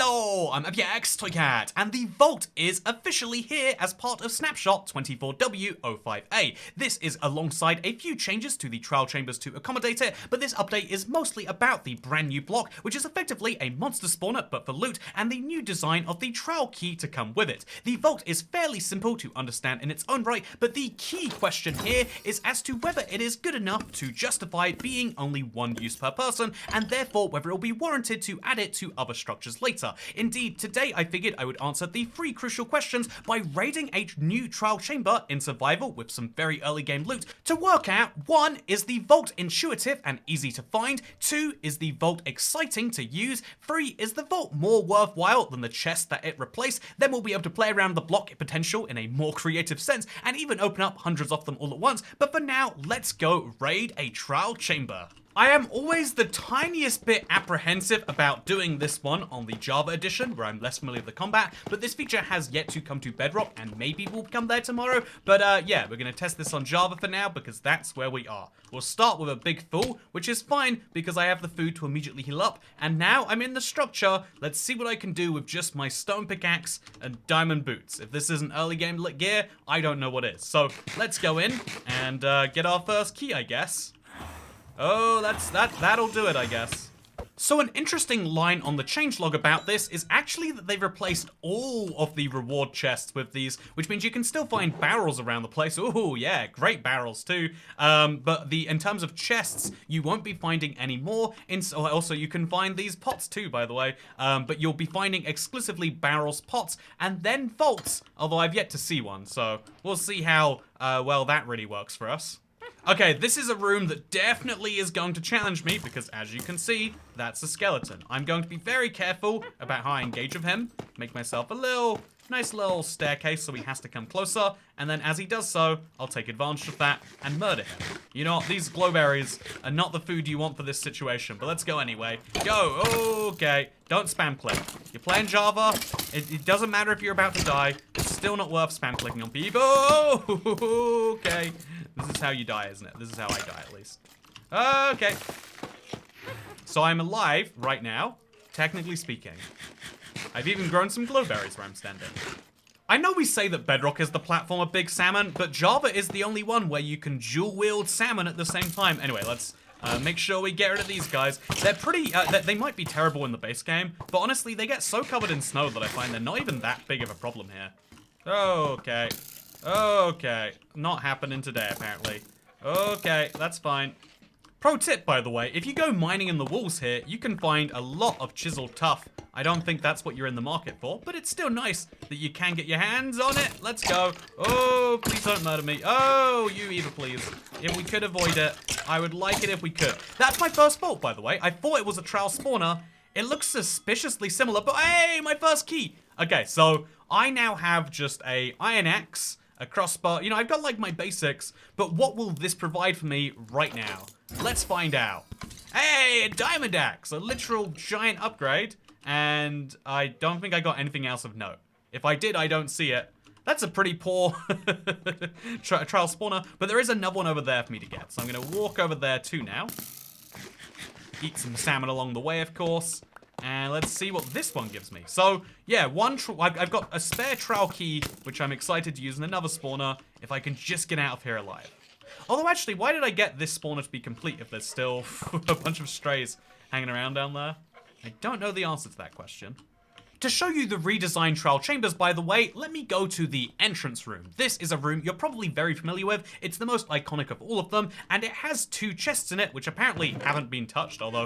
Hello, I'm Toycat, and the Vault is officially here as part of Snapshot 24W05A. This is alongside a few changes to the trial chambers to accommodate it, but this update is mostly about the brand new block, which is effectively a monster spawner but for loot, and the new design of the trial key to come with it. The Vault is fairly simple to understand in its own right, but the key question here is as to whether it is good enough to justify being only one use per person, and therefore whether it will be warranted to add it to other structures later. Indeed, today I figured I would answer the 3 crucial questions by raiding a new trial chamber in survival with some very early game loot to work out 1. Is the Vault intuitive and easy to find? 2. Is the Vault exciting to use? 3. Is the Vault more worthwhile than the chest that it replaced? Then we'll be able to play around the block potential in a more creative sense and even open up hundreds of them all at once. But for now, let's go raid a trial chamber. I am always the tiniest bit apprehensive about doing this one on the Java edition, where I'm less familiar with the combat, but this feature has yet to come to Bedrock, and maybe will come there tomorrow. But yeah, we're gonna test this on Java for now, because that's where we are. We'll start with a big full, which is fine, because I have the food to immediately heal up, and now I'm in the structure. Let's see what I can do with just my stone pickaxe and diamond boots. If this isn't early game lit gear, I don't know what is. So, let's go in, and get our first key, I guess. Oh, that'll do it, I guess. So an interesting line on the changelog about this is actually that they've replaced all of the reward chests with these, which means you can still find barrels around the place. Ooh, yeah, great barrels too. But in terms of chests, you won't be finding any more. Also, you can find these pots too, by the way. But you'll be finding exclusively barrels, pots, and then vaults, although I've yet to see one. So we'll see how well that really works for us. Okay, this is a room that definitely is going to challenge me because, as you can see, that's a skeleton. I'm going to be very careful about how I engage with him. Make myself a nice little staircase so he has to come closer. And then as he does so, I'll take advantage of that and murder him. You know what? These glowberries are not the food you want for this situation, but let's go anyway. Go! Okay. Don't spam click. You're playing Java. It doesn't matter if you're about to die. It's still not worth spam clicking on people. Okay. This is how you die, isn't it? This is how I die, at least. Okay. So I'm alive right now, technically speaking. I've even grown some glowberries where I'm standing. I know we say that Bedrock is the platform of Big Salmon, but Java is the only one where you can dual-wield salmon at the same time. Anyway, let's make sure we get rid of these guys. They're pretty, they might be terrible in the base game, but honestly, they get so covered in snow that I find they're not even that big of a problem here. Okay. Okay, not happening today, apparently. Okay, that's fine. Pro tip, by the way, if you go mining in the walls here, you can find a lot of chiseled tuff. I don't think that's what you're in the market for, but it's still nice that you can get your hands on it. Let's go. Oh, please don't murder me. Oh, you either, please. If we could avoid it, I would like it if we could. That's my first fault, by the way. I thought it was a trial spawner. It looks suspiciously similar, but hey, my first key. Okay, so I now have just a iron axe, a crossbow. You know, I've got like my basics, but what will this provide for me right now? Let's find out. Hey, a diamond axe, a literal giant upgrade, and I don't think I got anything else of note. If I did, I don't see it. That's a pretty poor trial spawner, but there is another one over there for me to get, so I'm gonna walk over there too now. Eat some salmon along the way, of course. And let's see what this one gives me. So, yeah, I've got a spare trial key, which I'm excited to use in another spawner, if I can just get out of here alive. Although, actually, why did I get this spawner to be complete if there's still a bunch of strays hanging around down there? I don't know the answer to that question. To show you the redesigned trial chambers, by the way, let me go to the entrance room. This is a room you're probably very familiar with. It's the most iconic of all of them, and it has 2 chests in it, which apparently haven't been touched, although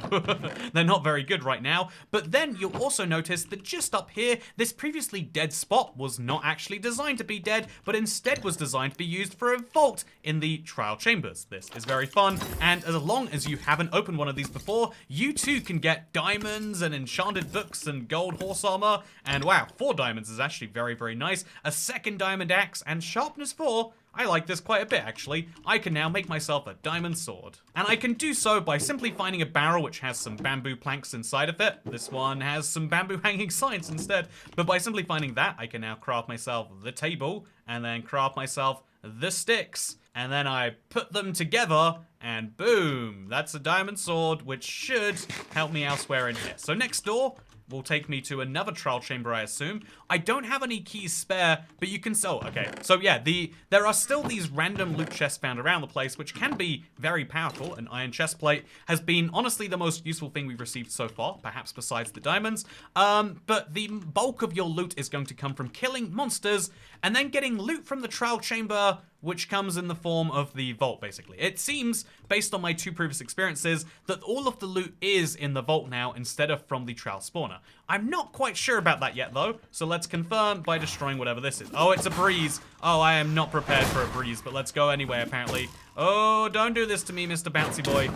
they're not very good right now. But then you'll also notice that just up here, this previously dead spot was not actually designed to be dead, but instead was designed to be used for a vault in the trial chambers. This is very fun, and as long as you haven't opened one of these before, you too can get diamonds and enchanted books and gold horse armor. And wow, 4 diamonds is actually very, very nice. A second diamond axe and sharpness 4. I like this quite a bit, actually. I can now make myself a diamond sword. And I can do so by simply finding a barrel which has some bamboo planks inside of it. This one has some bamboo hanging signs instead. But by simply finding that, I can now craft myself the table and then craft myself the sticks. And then I put them together and boom, that's a diamond sword, which should help me elsewhere in here. So next door, will take me to another trial chamber, I assume. I don't have any keys spare, but you can sell. Okay, so yeah, there are still these random loot chests found around the place, which can be very powerful. An iron chest plate has been honestly the most useful thing we've received so far, perhaps besides the diamonds. But the bulk of your loot is going to come from killing monsters and then getting loot from the trial chamber, which comes in the form of the vault, basically. It seems, based on my 2 previous experiences, that all of the loot is in the vault now instead of from the trial spawner. I'm not quite sure about that yet, though, so let's confirm by destroying whatever this is. Oh, it's a breeze. Oh, I am not prepared for a breeze, but let's go anyway, apparently. Oh, don't do this to me, Mr. Bouncy Boy.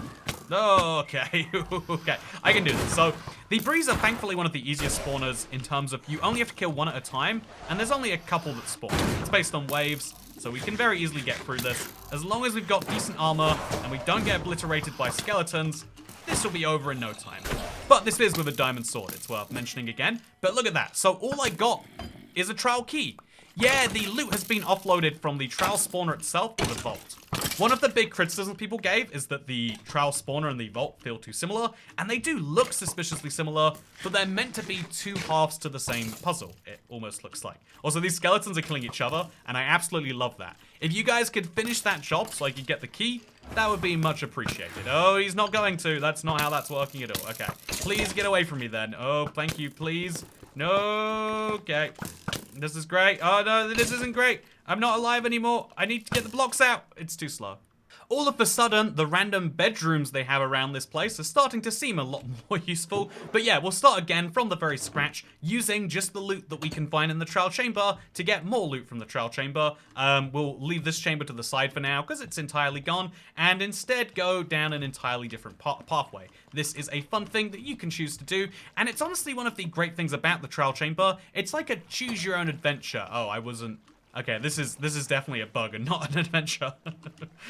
Oh, okay. Okay, I can do this. So, the breeze are thankfully one of the easiest spawners in terms of you only have to kill one at a time, and there's only a couple that spawn. It's based on waves, so we can very easily get through this. As long as we've got decent armor and we don't get obliterated by skeletons, this will be over in no time. But this is with a diamond sword, it's worth mentioning again. But look at that. So all I got is a trial key. Yeah, the loot has been offloaded from the trial spawner itself to the vault. One of the big criticisms people gave is that the trial spawner and the vault feel too similar, and they do look suspiciously similar, but they're meant to be 2 halves to the same puzzle, it almost looks like. Also, these skeletons are killing each other, and I absolutely love that. If you guys could finish that job so I could get the key, that would be much appreciated. Oh, he's not going to. That's not how that's working at all. Okay. Please get away from me then. Oh, thank you, please. No. Okay. This is great. Oh, no, this isn't great. I'm not alive anymore. I need to get the blocks out. It's too slow. All of a sudden, the random bedrooms they have around this place are starting to seem a lot more useful. But yeah, we'll start again from the very scratch, using just the loot that we can find in the trial chamber to get more loot from the trial chamber. We'll leave this chamber to the side for now because it's entirely gone, and instead go down an entirely different pathway. This is a fun thing that you can choose to do, and it's honestly one of the great things about the trial chamber. It's like a choose your own adventure. Oh, I wasn't... Okay, this is definitely a bug and not an adventure.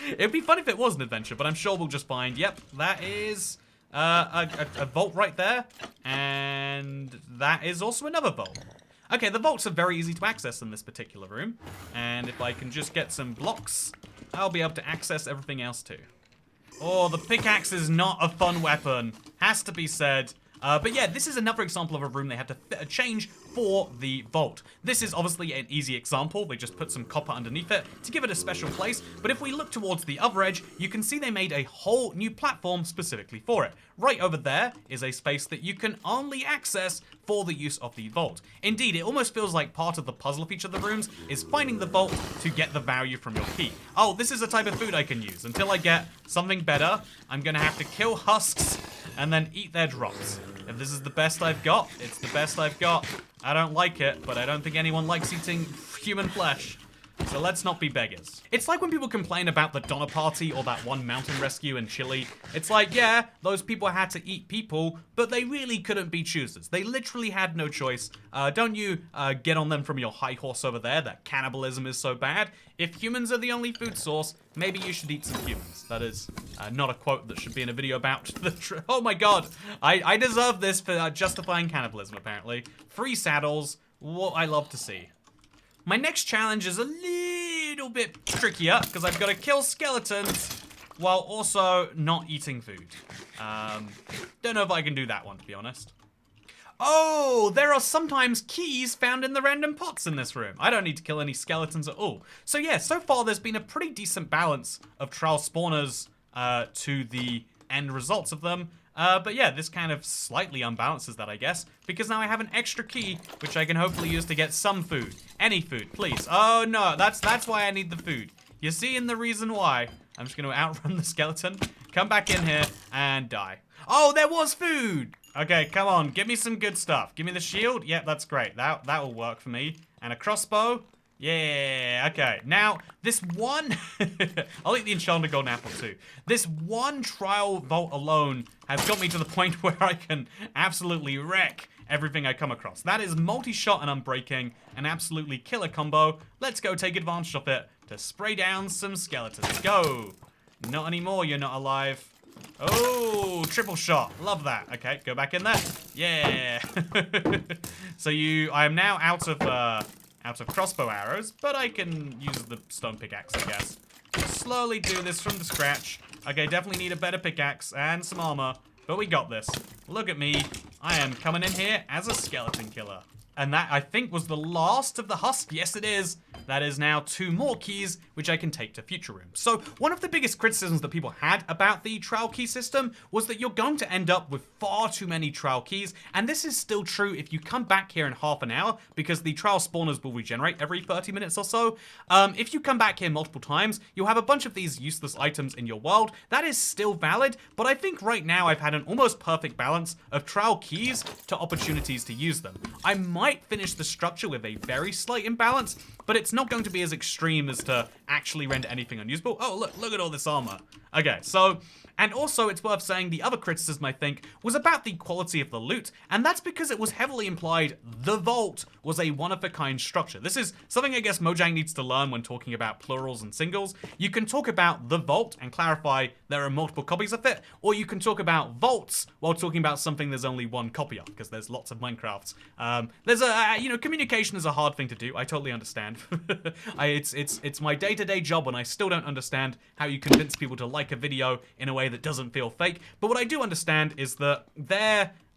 It'd be fun if it was an adventure, but I'm sure we'll just find, yep, that is a vault right there, and that is also another vault. Okay, the vaults are very easy to access in this particular room, and if I can just get some blocks, I'll be able to access everything else too. Oh, the pickaxe is not a fun weapon, has to be said. But yeah, this is another example of a room they had to change for the vault. This is obviously an easy example. They just put some copper underneath it to give it a special place. But if we look towards the other edge, you can see they made a whole new platform specifically for it. Right over there is a space that you can only access for the use of the vault. Indeed, it almost feels like part of the puzzle of each of the rooms is finding the vault to get the value from your key. Oh, this is a type of food I can use. Until I get something better, I'm gonna have to kill husks and then eat their drops. If this is the best I've got, it's the best I've got. I don't like it, but I don't think anyone likes eating human flesh. So let's not be beggars. It's like when people complain about the Donner Party or that one mountain rescue in Chile. It's like, yeah, those people had to eat people, but they really couldn't be choosers. They literally had no choice. Don't you get on them from your high horse over there that cannibalism is so bad. If humans are the only food source, maybe you should eat some humans. That is not a quote that should be in a video about the oh my god, I deserve this for justifying cannibalism, apparently. Free saddles, what I love to see. My next challenge is a little bit trickier because I've got to kill skeletons while also not eating food. Don't know if I can do that one, to be honest. Oh, there are sometimes keys found in the random pots in this room. I don't need to kill any skeletons at all. So yeah, so far there's been a pretty decent balance of trial spawners to the end results of them. But yeah, this kind of slightly unbalances that, I guess, because now I have an extra key, which I can hopefully use to get some food. Any food, please. Oh no, that's why I need the food. You see in the reason why. I'm just gonna outrun the skeleton, come back in here, and die. Oh, there was food! Okay, come on, give me some good stuff. Give me the shield, yep, that's great. That will work for me. And a crossbow. Yeah, okay. Now, this one... I'll eat the enchanted golden apple too. This one trial vault alone has got me to the point where I can absolutely wreck everything I come across. That is multi-shot and unbreaking, an absolutely killer combo. Let's go take advantage of it to spray down some skeletons. Go! Not anymore, you're not alive. Oh, triple shot. Love that. Okay, go back in there. Yeah. So I am now out of crossbow arrows, but I can use the stone pickaxe, I guess. Slowly do this from the scratch. Okay, definitely need a better pickaxe and some armor. but we got this. Look at me. I am coming in here as a skeleton killer. And that, I think, was the last of the husk. Yes, it is. That is now 2 more keys, which I can take to future rooms. So one of the biggest criticisms that people had about the trowel key system was that you're going to end up with far too many trowel keys. And this is still true if you come back here in half an hour, because the trowel spawners will regenerate every 30 minutes or so. If you come back here multiple times, you'll have a bunch of these useless items in your world. That is still valid, but I think right now I've had an almost perfect balance of trowel keys to opportunities to use them. I might finish the structure with a very slight imbalance, but it's not going to be as extreme as to actually render anything unusable. Oh, look at all this armor. Okay, so, and also it's worth saying the other criticism, I think, was about the quality of the loot, and that's because it was heavily implied the vault was a one-of-a-kind structure. This is something I guess Mojang needs to learn when talking about plurals and singles. You can talk about the vault and clarify there are multiple copies of it, or you can talk about vaults while talking about something there's only one copy of, because there's lots of Minecrafts. There's communication is a hard thing to do. I totally understand. It's my day-to-day job, and I still don't understand how you convince people to like a video in a way that doesn't feel fake. But what I do understand is that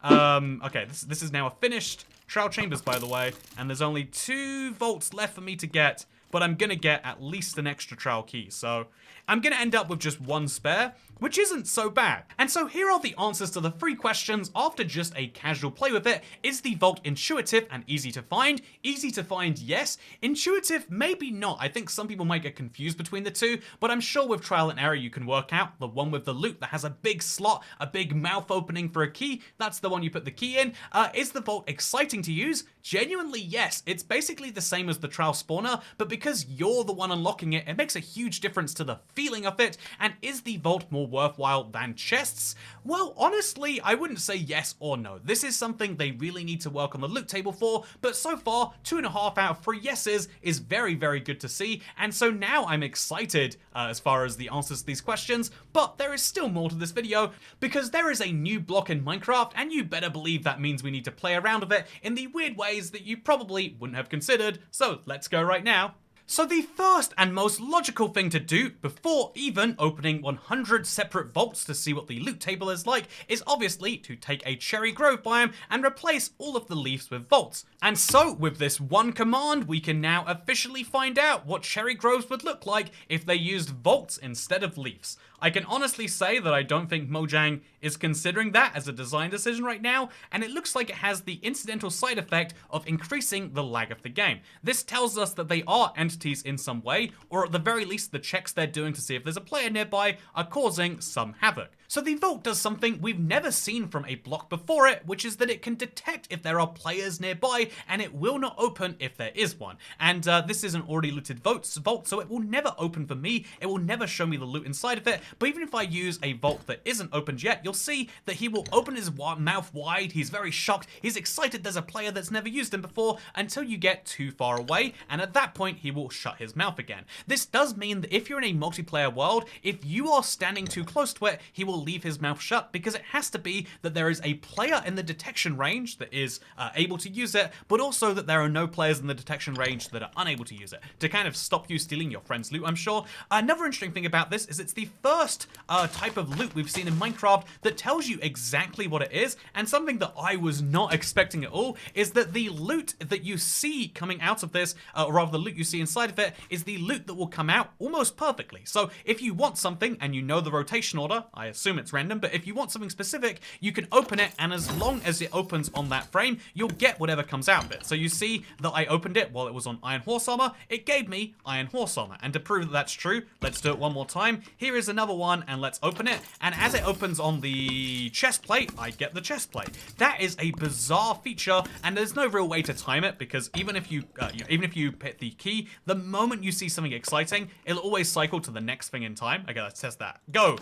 okay, this is now a finished trowel chambers, by the way, and there's only 2 vaults left for me to get, but I'm gonna get at least an extra trowel key, so I'm gonna end up with just 1 spare, which isn't so bad. And so here are the answers to the 3 questions after just a casual play with it. Is the vault intuitive and easy to find? Easy to find, yes. Intuitive, maybe not. I think some people might get confused between the 2, but I'm sure with trial and error you can work out the one with the loot that has a big slot, a big mouth opening for a key. That's the one you put the key in. Is the vault exciting to use? Genuinely, yes. It's basically the same as the trowel spawner, but because you're the one unlocking it, it makes a huge difference to the feeling of it. And is the vault more worthwhile than chests? Well, honestly, I wouldn't say yes or no. This is something they really need to work on the loot table for, but so far, 2.5 out of 3 yeses is very, very good to see, and so now I'm excited as far as the answers to these questions, but there is still more to this video, because there is a new block in Minecraft, and you better believe that means we need to play around with it in the weird ways that you probably wouldn't have considered, so let's go right now. So the first and most logical thing to do before even opening 100 separate vaults to see what the loot table is like is obviously to take a Cherry Grove biome and replace all of the leaves with vaults. And so with this one command, we can now officially find out what Cherry Groves would look like if they used vaults instead of leaves. I can honestly say that I don't think Mojang is considering that as a design decision right now, and it looks like it has the incidental side effect of increasing the lag of the game. This tells us that they are entities in some way, or at the very least the checks they're doing to see if there's a player nearby are causing some havoc. So the vault does something we've never seen from a block before it, which is that it can detect if there are players nearby, and it will not open if there is one. And this is an already looted vault, so it will never open for me. It will never show me the loot inside of it. But even if I use a vault that isn't opened yet, you'll see that he will open his mouth wide. He's very shocked. He's excited there's a player that's never used him before, until you get too far away, and at that point he will shut his mouth again. This does mean that if you're in a multiplayer world, if you are standing too close to it, he will leave his mouth shut, because it has to be that there is a player in the detection range that is able to use it, but also that there are no players in the detection range that are unable to use it, to kind of stop you stealing your friend's loot, I'm sure. Another interesting thing about this is it's the first type of loot we've seen in Minecraft that tells you exactly what it is, and something that I was not expecting at all is that the loot that you see coming out of this, or rather the loot you see inside of it, is the loot that will come out almost perfectly. So if you want something and you know the rotation order, I assume it's random, but if you want something specific, you can open it, and as long as it opens on that frame, you'll get whatever comes out of it. So you see that I opened it while it was on Iron Horse Armor, it gave me Iron Horse Armor, and to prove that that's true, let's do it one more time. Here is another one, and let's open it, and as it opens on the chest plate, I get the chest plate. That is a bizarre feature, and there's no real way to time it, because even if you hit the key, the moment you see something exciting, it'll always cycle to the next thing in time. Okay, let's test that. Go!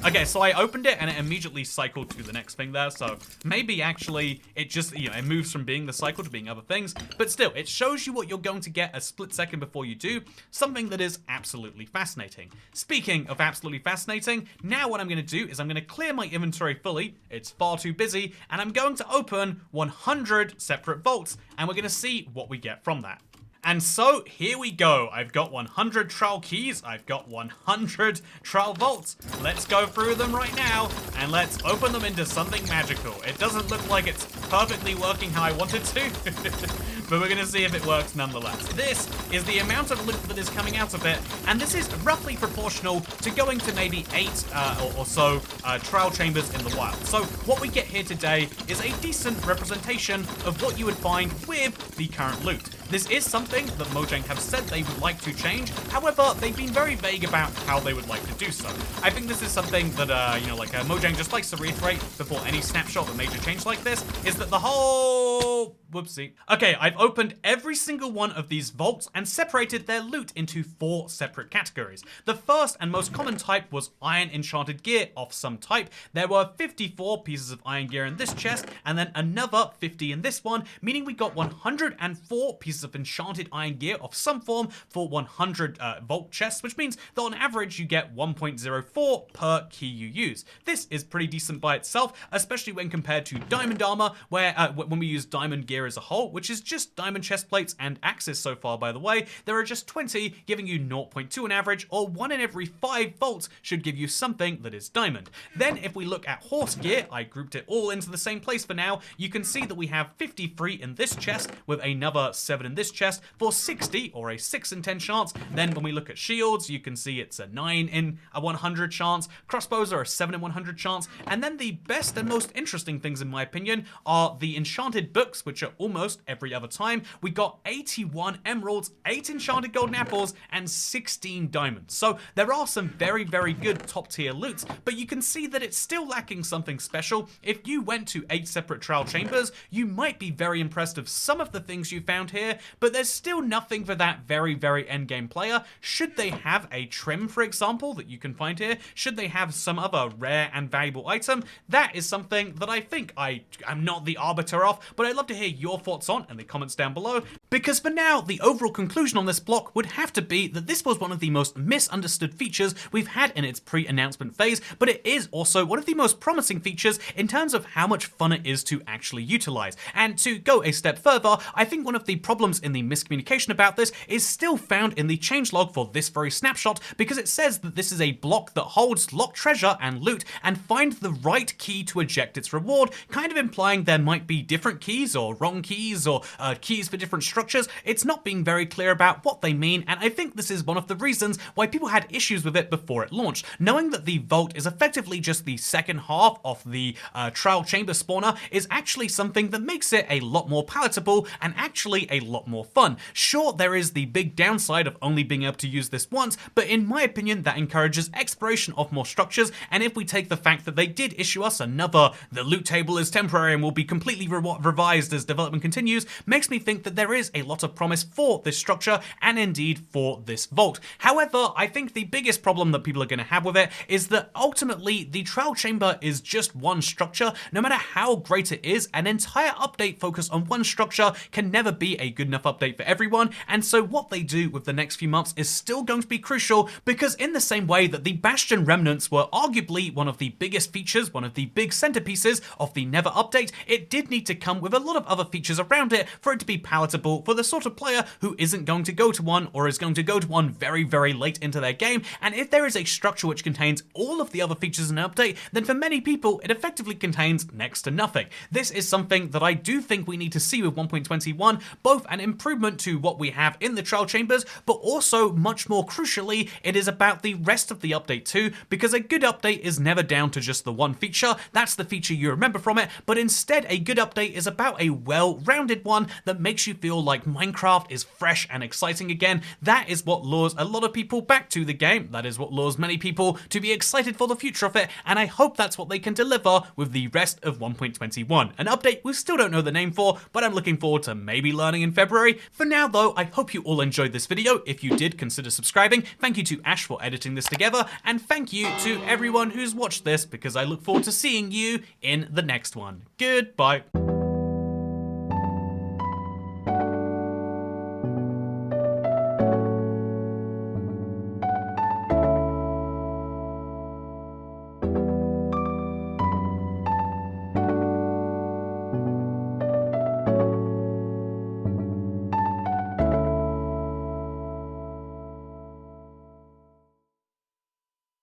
Okay, so I opened it and it immediately cycled to the next thing there, so maybe actually it just, it moves from being the cycle to being other things, but still, it shows you what you're going to get a split second before you do, something that is absolutely fascinating. Speaking of absolutely fascinating, now what I'm going to do is I'm going to clear my inventory fully, it's far too busy, and I'm going to open 100 separate vaults, and we're going to see what we get from that. And so here we go. I've got 100 trowel keys. I've got 100 trowel vaults. Let's go through them right now and let's open them into something magical. It doesn't look like it's perfectly working how I want it to, but we're gonna see if it works nonetheless. This is the amount of loot that is coming out of it, and this is roughly proportional to going to maybe 8 or so trowel chambers in the wild. So what we get here today is a decent representation of what you would find with the current loot. This is something that Mojang have said they would like to change. However, they've been very vague about how they would like to do so. I think this is something that, Mojang just likes to reiterate before any snapshot of a major change like this, is that the whole... Whoopsie. Okay, I've opened every single one of these vaults and separated their loot into 4 separate categories. The first and most common type was iron enchanted gear of some type. There were 54 pieces of iron gear in this chest, and then another 50 in this one, meaning we got 104 pieces of enchanted iron gear of some form for 100 vault chests, which means that on average you get 1.04 per key you use. This is pretty decent by itself, especially when compared to diamond armor, where when we use diamond gear as a whole, which is just diamond chest plates and axes so far, by the way, there are just 20, giving you 0.2 on average, or 1 in every 5 vaults should give you something that is diamond. Then if we look at horse gear, I grouped it all into the same place for now, you can see that we have 53 in this chest with another 7 in this chest for 60, or a 6 in 10 chance. Then when we look at shields, you can see it's a 9 in a 100 chance, crossbows are a 7 in 100 chance, and then the best and most interesting things in my opinion are the enchanted books, which are almost every other time. We got 81 emeralds, 8 enchanted golden apples, and 16 diamonds. So there are some very, very good top tier loots, but you can see that it's still lacking something special. If you went to 8 separate trowel chambers, you might be very impressed of some of the things you found here, but there's still nothing for that very, very endgame player. Should they have a trim, for example, that you can find here? Should they have some other rare and valuable item? That is something that I think I'm not the arbiter of, but I'd love to hear your thoughts on in the comments down below, because for now, the overall conclusion on this block would have to be that this was one of the most misunderstood features we've had in its pre-announcement phase, but it is also one of the most promising features in terms of how much fun it is to actually utilize. And to go a step further, I think one of the problems in the miscommunication about this is still found in the changelog for this very snapshot, because it says that this is a block that holds locked treasure and loot, and find the right key to eject its reward, kind of implying there might be different keys or wrong keys or keys for different structures. It's not being very clear about what they mean, and I think this is one of the reasons why people had issues with it before it launched. Knowing that the vault is effectively just the second half of the trowel chamber spawner is actually something that makes it a lot more palatable and actually a lot more fun. Sure, there is the big downside of only being able to use this once, but in my opinion that encourages exploration of more structures, and if we take the fact that they did issue us another "the loot table is temporary and will be completely revised as development continues," makes me think that there is a lot of promise for this structure and indeed for this vault. However, I think the biggest problem that people are going to have with it is that ultimately the trowel chamber is just one structure. No matter how great it is, an entire update focused on one structure can never be a good enough update for everyone, and so what they do with the next few months is still going to be crucial, because in the same way that the Bastion remnants were arguably one of the biggest features, one of the big centerpieces of the Never update, it did need to come with a lot of other features around it for it to be palatable for the sort of player who isn't going to go to one, or is going to go to one very, very late into their game. And if there is a structure which contains all of the other features in an update, then for many people it effectively contains next to nothing. This is something that I do think we need to see with 1.21, both an improvement to what we have in the trowel chambers, but also much more crucially, it is about the rest of the update too, because a good update is never down to just the one feature. That's the feature you remember from it, but instead a good update is about a well-rounded one that makes you feel like Minecraft is fresh and exciting again. That is what lures a lot of people back to the game. That is what lures many people to be excited for the future of it, and I hope that's what they can deliver with the rest of 1.21. An update we still don't know the name for, but I'm looking forward to maybe learning in February. For now though, I hope you all enjoyed this video. If you did, consider subscribing. Thank you to Ash for editing this together, and thank you to everyone who's watched this, because I look forward to seeing you in the next one. Goodbye.